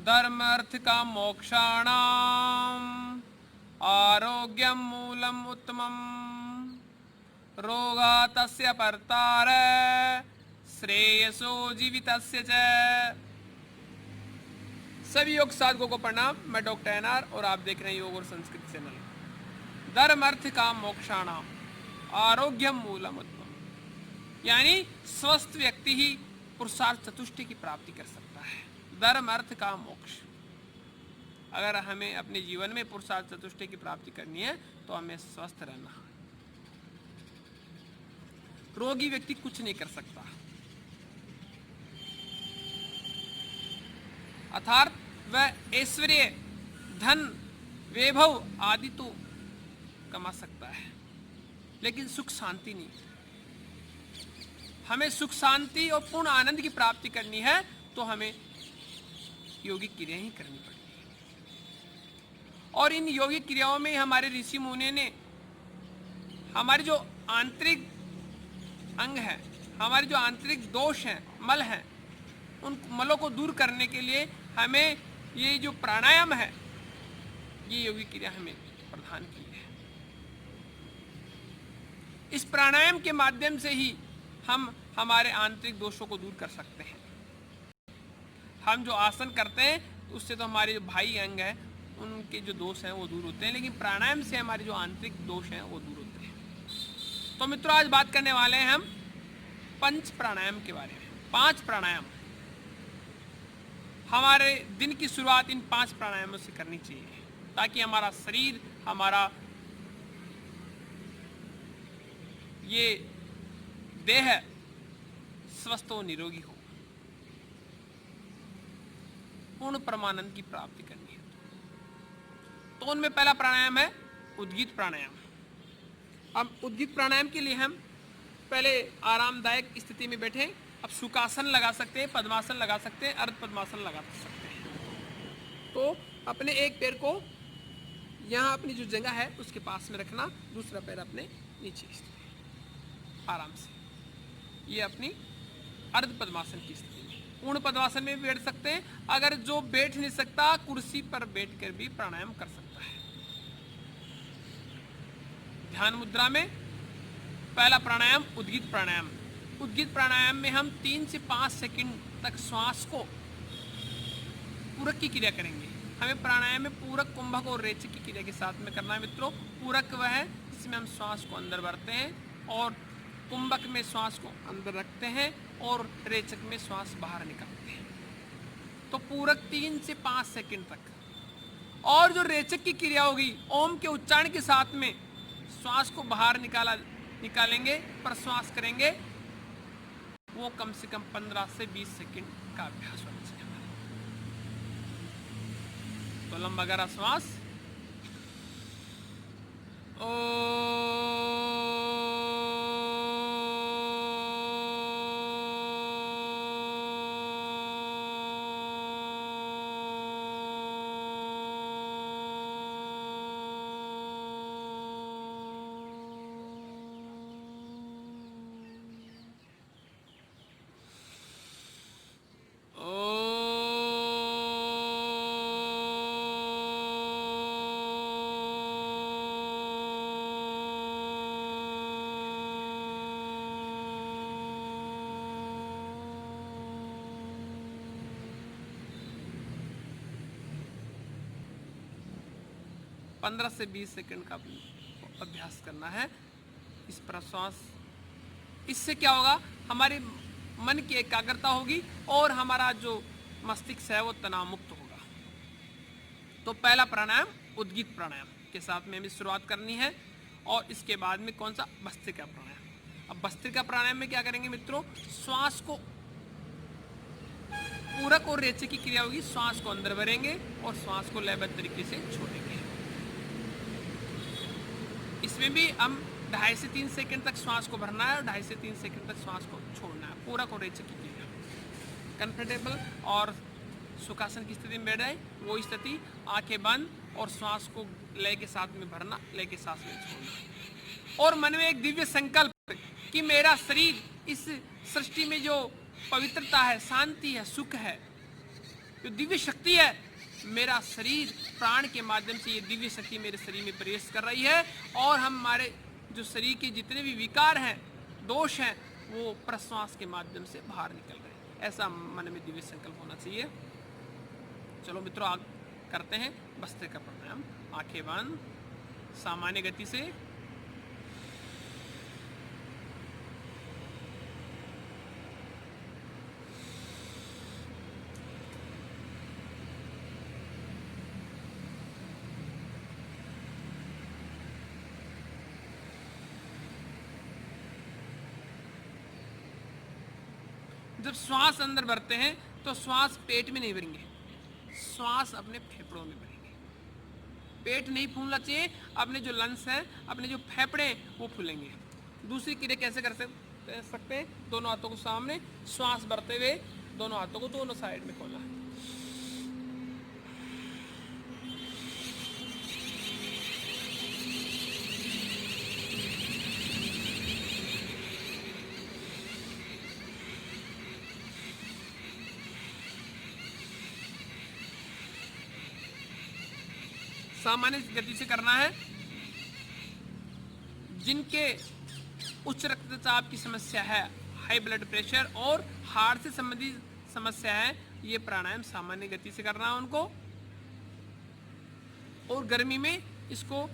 धर्म अर्थ काम मोक्षाणाम आरोग्यम मूलम उत्तमम रोगा तस्य परतार श्रेयसो जीवितस्य च। सभी योग साधकों को प्रणाम। मैं डॉक्टर एनआर और आप देख रहे हैं योग और संस्कृति चैनल। धर्म अर्थ काम मोक्षाणाम आरोग्यम मूलम उत्तमम, यानी स्वस्थ व्यक्ति ही पुरुषार्थ चतुष्टय की प्राप्ति कर सकता है। धर्म अर्थ काम मोक्ष। अगर हमें अपने जीवन में पुरुषार्थ चतुष्टय की प्राप्ति करनी है तो हमें स्वस्थ रहना है। रोगी व्यक्ति कुछ नहीं कर सकता, अर्थात वह ऐश्वर्य धन वैभव आदि तो कमा सकता है लेकिन सुख शांति नहीं। हमें सुख शांति और पूर्ण आनंद की प्राप्ति करनी है तो हमें योगिक क्रियाएं ही करनी पड़ेगी। और इन योगिक क्रियाओं में हमारे ऋषि मुनि ने हमारे जो आंतरिक अंग है, हमारे जो आंतरिक दोष हैं, मल हैं, उन मलों को दूर करने के लिए हमें ये जो प्राणायाम है, ये योगिक क्रिया हमें प्रदान की है। इस प्राणायाम के माध्यम से ही हम हमारे आंतरिक दोषों को दूर कर सकते हैं। हम जो आसन करते हैं उससे तो हमारे जो बाह्य अंग है उनके जो दोष हैं वो दूर होते हैं, लेकिन प्राणायाम से हमारे जो आंतरिक दोष हैं वो दूर होते हैं। तो मित्रों, आज बात करने वाले हैं हम पंच प्राणायाम के बारे में। 5 प्राणायाम। हमारे दिन की शुरुआत इन 5 प्राणायामों से करनी चाहिए ताकि हमारा शरीर, हमारा ये देह स्वस्थ और निरोगी हो। पूर्ण परमानंद की प्राप्ति करनी है तो उनमें पहला प्राणायाम है उद्गीत प्राणायाम। अब उद्गीत प्राणायाम के लिए हम पहले आरामदायक स्थिति में बैठे। अब सुखासन लगा सकते हैं, पद्मासन लगा सकते हैं, अर्ध पद्मासन लगा सकते हैं। तो अपने एक पैर को यहाँ अपनी जो जगह है उसके पास में रखना, दूसरा पैर अपने नीचे आराम से। ये अपनी अर्ध पद्मासन की स्थिति में। पूर्ण पद्मासन में भी बैठ सकते हैं। अगर जो बैठ नहीं सकता कुर्सी पर बैठकर भी प्राणायाम कर सकता है। ध्यान मुद्रा में पहला प्राणायाम उद्गीत प्राणायाम। उद्गीत प्राणायाम में हम 3 से 5 सेकंड तक श्वास को पूरक की क्रिया करेंगे। हमें प्राणायाम में पूरक, कुंभक और रेचक की क्रिया के साथ में करना है मित्रों। पूरक वह है जिसमें हम श्वास को अंदर भरते हैं और कुंभक में श्वास को अंदर रखते हैं और रेचक में श्वास बाहर निकालते हैं। तो पूरक 3 से 5 सेकंड तक। और जो रेचक की क्रिया होगी, ओम के उच्चारण के साथ में श्वास को बाहर निकालेंगे, प्रश्वास करेंगे, वो कम से कम 15 से 20 सेकंड का अभ्यास होना चाहिए। तो लंबा गहरा श्वास पंद्रह से 20 सेकंड का अभ्यास करना है इस प्रश्वास। इससे क्या होगा, हमारे मन की एकाग्रता होगी और हमारा जो मस्तिष्क है वो तनाव मुक्त होगा। तो पहला प्राणायाम उद्गीत प्राणायाम के साथ में हमें शुरुआत करनी है। और इसके बाद में कौन सा, भस्त्रिका प्राणायाम। अब भस्त्रिका प्राणायाम में क्या करेंगे मित्रों, श्वास को पूरक और रेचक की क्रिया होगी। श्वास को अंदर भरेंगे और श्वास को लयबद्ध तरीके से छोड़ेंगे। इसमें भी हम 2.5 से 3 सेकंड तक श्वास को भरना है और 2.5 से 3 सेकंड तक श्वास को छोड़ना है। पूरक और रेचक की क्रिया। कंफर्टेबल और सुखासन की स्थिति में बैठ जाए, वो स्थिति, आंखें बंद और श्वास को लय के साथ में भरना, लय के साथ में छोड़ना। और मन में एक दिव्य संकल्प कि मेरा शरीर इस सृष्टि में जो पवित्रता है, शांति है, सुख है, जो दिव्य शक्ति है, मेरा शरीर प्राण के माध्यम से ये दिव्य शक्ति मेरे शरीर में प्रवेश कर रही है और हमारे जो शरीर के जितने भी विकार हैं, दोष हैं, वो प्रश्वास के माध्यम से बाहर निकल रहे हैं। ऐसा मन में दिव्य संकल्प होना चाहिए। चलो मित्रों, आगे करते हैं भस्त्रिका प्राणायाम। आंखें बंद, सामान्य गति से जब श्वास अंदर भरते हैं तो श्वास पेट में नहीं भरेंगे, श्वास अपने फेफड़ों में भरेंगे। पेट नहीं फूलना चाहिए, अपने जो लंग्स हैं, अपने जो फेफड़े हैं वो फूलेंगे। दूसरी क्रिया कैसे कर सकते हैं? दोनों हाथों को सामने, श्वास भरते हुए दोनों हाथों को दोनों साइड में खोलना है। सामान्य गति से करना है। जिनके उच्च रक्तचाप की समस्या है, हाई ब्लड प्रेशर और हार्ट से संबंधित समस्या है, ये प्राणायाम सामान्य गति से करना है उनको। और गर्मी में इसको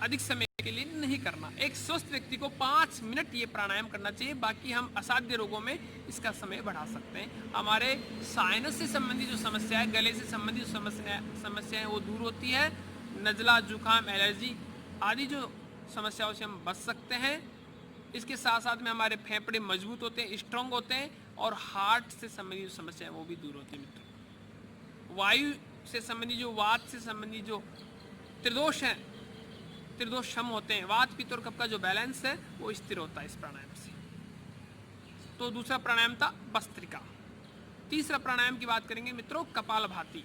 अधिक समय के लिए नहीं करना। एक स्वस्थ व्यक्ति को 5 मिनट ये प्राणायाम करना चाहिए। बाकी हम असाध्य रोगों में इसका समय बढ़ा सकते हैं। हमारे साइनस से संबंधित जो समस्या है, गले से संबंधित समस्याएं वो दूर होती है। नज़ला, जुकाम, एलर्जी आदि जो समस्याओं से हम बच सकते हैं। इसके साथ साथ में हमारे फेफड़े मजबूत होते हैं, स्ट्रांग होते हैं और हार्ट से संबंधित जो समस्या है वो भी दूर होती है मित्रों। वायु से संबंधित जो, वात से संबंधित जो त्रिदोष हैं, त्रिदोष क्षम होते हैं। वात, पित्त और कफ का जो बैलेंस है वो स्थिर होता है इस प्राणायाम से। तो दूसरा प्राणायाम था भस्त्रिका। तीसरा प्राणायाम की बात करेंगे मित्रों, कपालभाति।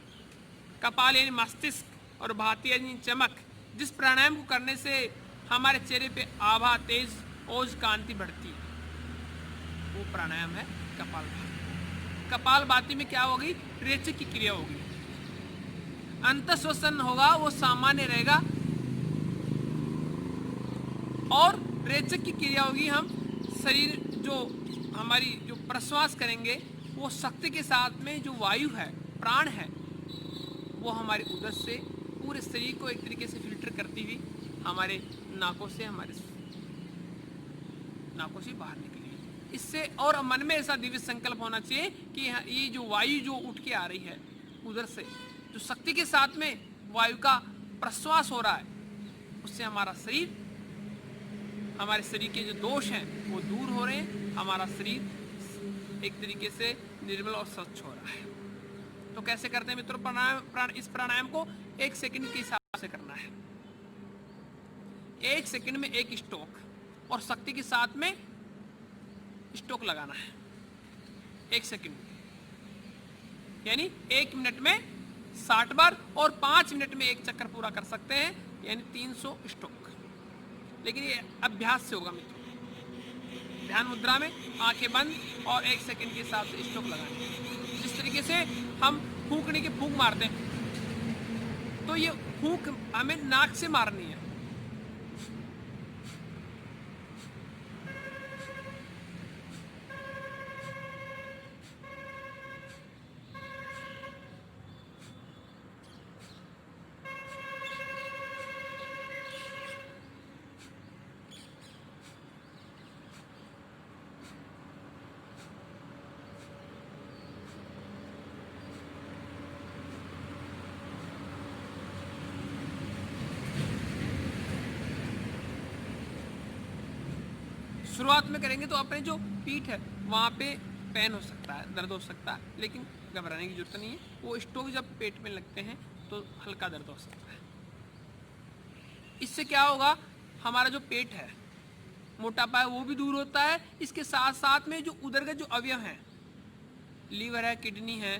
कपाल यानी मस्तिष्क और भाति यानी चमक। जिस प्राणायाम को करने से हमारे चेहरे पे आभा, तेज, ओज, कांति बढ़ती है, वो प्राणायाम है कपालभाति। कपालभाति में क्या होगी? रेचक की क्रिया होगी। अंतःश्वसन होगा वो सामान्य रहेगा और रेचक की क्रिया होगी। हम शरीर जो हमारी जो प्रश्वास करेंगे वो शक्ति के साथ में जो वायु है, प्राण है, वो हमारे उदर से पूरे शरीर को एक तरीके से फिल्टर करती हुई हमारे नाकों से बाहर निकलेगी। इससे और मन में ऐसा दिव्य संकल्प होना चाहिए कि ये जो वायु जो उठ के आ रही है उधर से, जो शक्ति के साथ में वायु का प्रश्वास हो रहा है, उससे हमारा शरीर, हमारे शरीर के जो दोष हैं वो दूर हो रहे हैं। हमारा शरीर एक तरीके से निर्मल और स्वच्छ हो रहा है। तो कैसे करते हैं मित्रों इस प्राणायाम को? 1 सेकंड के हिसाब से करना है। 1 सेकंड में 1 स्ट्रोक और शक्ति के साथ में स्ट्रोक लगाना है 1 सेकंड में, यानी 1 मिनट में 60 बार और 5 मिनट में 1 चक्कर पूरा कर सकते हैं, यानी 300 स्ट्रोक। लेकिन ये अभ्यास से होगा मित्रों। ध्यान मुद्रा में आंखें बंद और 1 सेकंड के हिसाब से स्ट्रोक लगाएंगे। जिस तरीके से हम फूंकने की फूंक मारते हैं, तो ये फूंक हमें नाक से मारनी है। शुरुआत में करेंगे तो अपने जो पीठ है वहाँ पे पेन हो सकता है, दर्द हो सकता है, लेकिन घबराने की जरूरत नहीं है। वो स्ट्रोक जब पेट में लगते हैं तो हल्का दर्द हो सकता है। इससे क्या होगा? हमारा जो पेट है, मोटापा है, वो भी दूर होता है। इसके साथ साथ में जो उदर के जो अवयव हैं, लीवर है, किडनी है,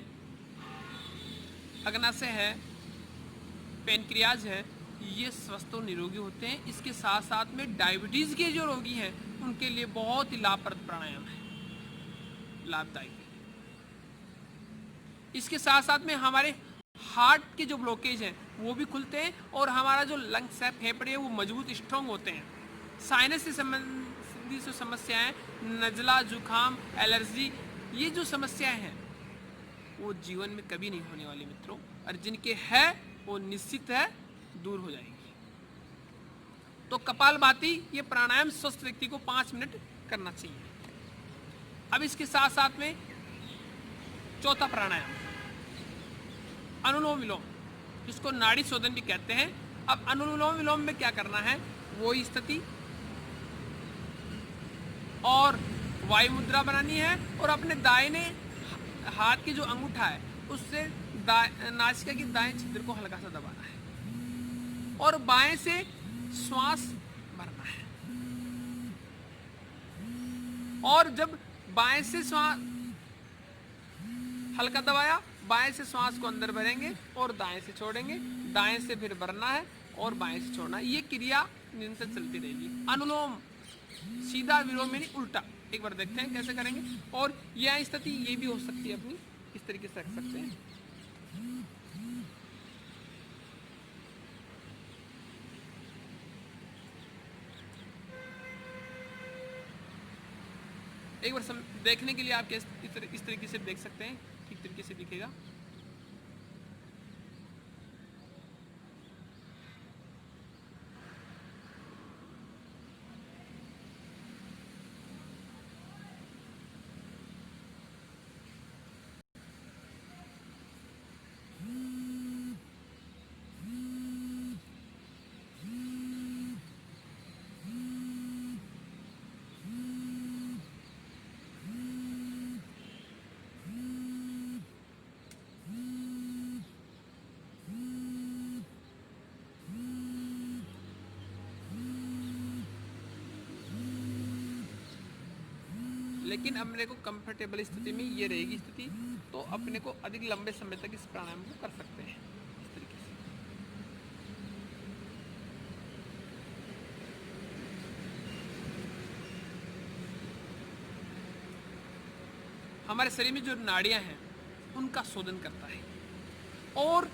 अग्नाशय है, पेनक्रियाज है, ये स्वस्थ और निरोगी होते हैं। इसके साथ साथ में डायबिटीज के जो रोगी हैं उनके लिए बहुत ही लाभप्रद प्राणायाम है, लाभदायक। इसके साथ साथ में हमारे हार्ट के जो ब्लॉकेज हैं वो भी खुलते हैं और हमारा जो लंग्स है, फेफड़े हैं, वो मजबूत स्ट्रांग होते हैं। साइनस से संबंधित जो समस्याएं, नज़ला, जुकाम, एलर्जी, ये जो समस्याएं हैं वो जीवन में कभी नहीं होने वाली मित्रों, और जिनके है वो निश्चित है दूर हो जाएंगी। तो कपालभाति ये प्राणायाम स्वस्थ व्यक्ति को 5 मिनट करना चाहिए। अब इसके साथ साथ में चौथा प्राणायाम अनुलोम विलोम, जिसको नाड़ी शोधन भी कहते हैं। अब अनुलोम विलोम में क्या करना है, वो स्थिति और वायु मुद्रा बनानी है और अपने दाहिने हाथ के जो अंगूठा है उससे नासिका के दाएं छिद्र को हल्का सा दबाना है और बाएं से श्वास भरना है। और जब बाएं से श्वास हल्का दबाया, बाएं से श्वास को अंदर भरेंगे और दाएं से छोड़ेंगे, दाएं से फिर भरना है और बाएं से छोड़ना है। ये क्रिया निरंतर चलती रहेगी। अनुलोम सीधा, विलोम यानी उल्टा। एक बार देखते हैं कैसे करेंगे। और यह स्थिति ये भी हो सकती है अपनी, इस तरीके से रख सकते हैं। एक बार देखने के लिए आप इस तरीके से देख सकते हैं, ठीक तरीके से दिखेगा। लेकिन अपने को कंफर्टेबल स्थिति में ये रहेगी स्थिति, तो अपने को अधिक लंबे समय तक इस प्राणायाम को कर सकते हैं इस तरीके से। हमारे शरीर में जो नाड़ियां हैं उनका शोधन करता है और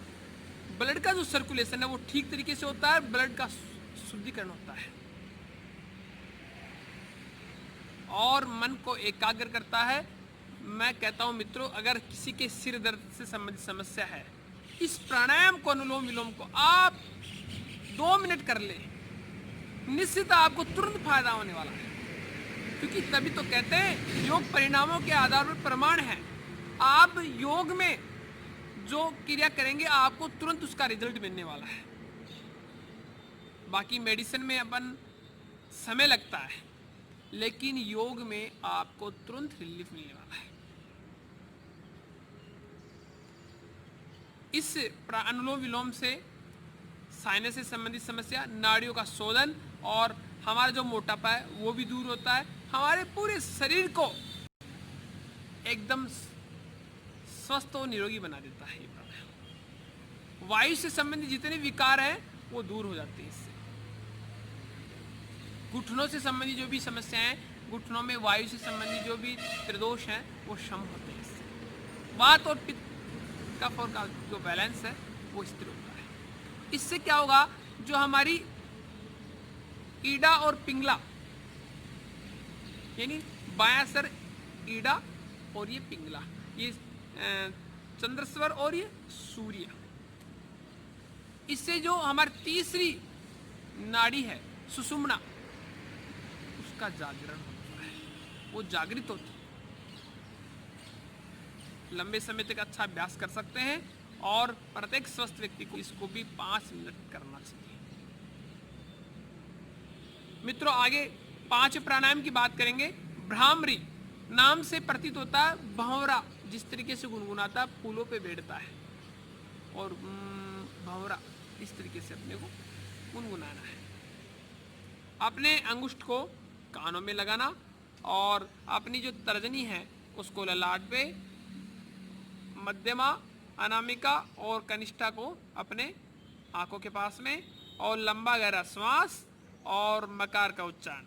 ब्लड का जो सर्कुलेशन है वो ठीक तरीके से होता है, ब्लड का शुद्धिकरण होता है और मन को एकाग्र करता है। मैं कहता हूं मित्रों, अगर किसी के सिर दर्द से संबंधित समस्या है, इस प्राणायाम को, अनुलोम विलोम को आप 2 मिनट कर ले, निश्चित आपको तुरंत फायदा होने वाला है। क्योंकि तभी तो कहते हैं योग परिणामों के आधार पर प्रमाण है। आप योग में जो क्रिया करेंगे आपको तुरंत उसका रिजल्ट मिलने वाला है। बाकी मेडिसिन में अपन समय लगता है, लेकिन योग में आपको तुरंत रिलीफ मिलने वाला है। इस अनुलोम विलोम से साइनस से संबंधित समस्या, नाड़ियों का शोधन और हमारा जो मोटापा है वो भी दूर होता है। हमारे पूरे शरीर को एकदम स्वस्थ और निरोगी बना देता है। वायु से संबंधित जितने विकार हैं वो दूर हो जाते हैं इससे। घुटनों से संबंधित जो भी समस्याएं हैं, घुटनों में वायु से संबंधित जो भी त्रिदोष हैं वो शम होते हैं इससे। वात और पित्त, कफ और का जो बैलेंस है वो स्थिर होता है। इससे क्या होगा, जो हमारी ईड़ा और पिंगला यानी बायां सर ईड़ा और ये पिंगला, ये चंद्रस्वर और ये सूर्य, इससे जो हमारी तीसरी नाड़ी है सुषुम्ना, उसका जागरण होता है, वो जागृत होती है। लंबे समय तक अच्छा अभ्यास कर सकते हैं और प्रत्येक स्वस्थ व्यक्ति को इसको भी 5 मिनट करना चाहिए। मित्रों, आगे 5 प्राणायाम की बात करेंगे। भ्रामरी नाम से प्रतीत होता है भंवरा, जिस तरीके से गुनगुनाता है, फूलों पे बैठता है और भंवरा इस तरीके से अपने को गुनगुनाना है। अपने अंगुष्ठ को कानों में लगाना और अपनी जो तर्जनी है उसको ललाट पे, मध्यमा, अनामिका और कनिष्ठा को अपने आंखों के पास में, और लंबा गहरा श्वास और मकार का उच्चारण।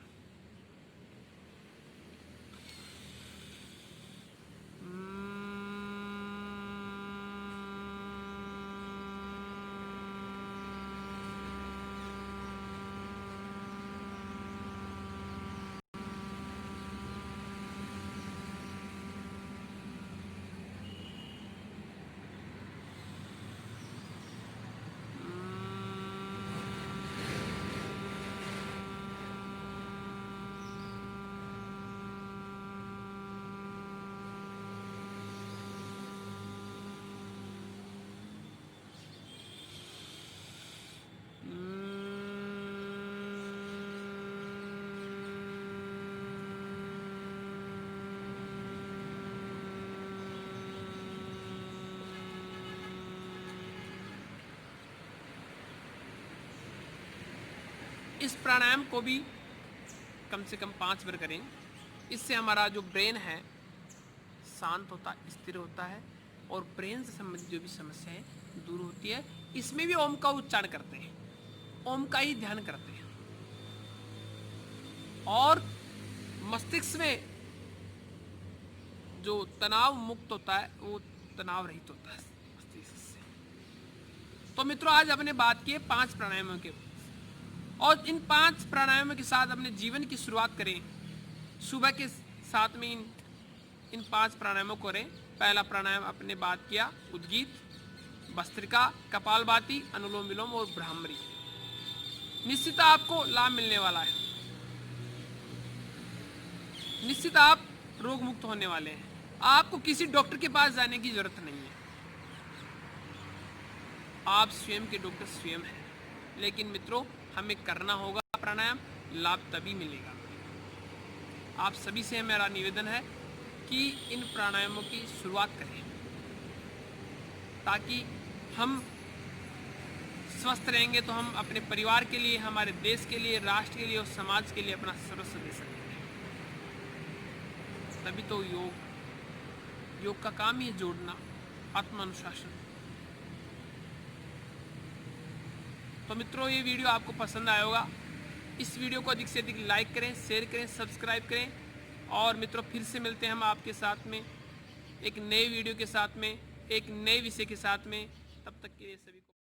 इस प्राणायाम को भी कम से कम 5 बार करें। इससे हमारा जो ब्रेन है शांत होता है, स्थिर होता है और ब्रेन से संबंधित जो भी समस्याएं दूर होती है। इसमें भी ओम का उच्चारण करते हैं, ओम का ही ध्यान करते हैं और मस्तिष्क में जो तनाव मुक्त होता है वो तनाव रहित होता है मस्तिष्क से। तो मित्रों, आज हमने बात की 5 प्राणायामों के और इन 5 प्राणायामों के साथ अपने जीवन की शुरुआत करें। सुबह के साथ में इन 5 प्राणायामों को करें। पहला प्राणायाम अपने बात किया उद्गीत, भस्त्रिका, कपालभाति, अनुलोम विलोम और ब्राह्मरी। निश्चित आपको लाभ मिलने वाला है, निश्चित आप रोग मुक्त होने वाले हैं। आपको किसी डॉक्टर के पास जाने की जरूरत नहीं है, आप स्वयं के डॉक्टर स्वयं हैं। लेकिन मित्रों, हमें करना होगा प्राणायाम, लाभ तभी मिलेगा। आप सभी से मेरा निवेदन है कि इन प्राणायामों की शुरुआत करें ताकि हम स्वस्थ रहेंगे तो हम अपने परिवार के लिए, हमारे देश के लिए, राष्ट्र के लिए और समाज के लिए अपना सर्वस्व दे सकेंगे। तभी तो योग का काम ही है जोड़ना, आत्मानुशासन। तो मित्रों, ये वीडियो आपको पसंद आया होगा। इस वीडियो को अधिक से अधिक लाइक करें, शेयर करें, सब्सक्राइब करें। और मित्रों, फिर से मिलते हैं हम आपके साथ में एक नए वीडियो के साथ में, एक नए विषय के साथ में। तब तक के लिए सभी को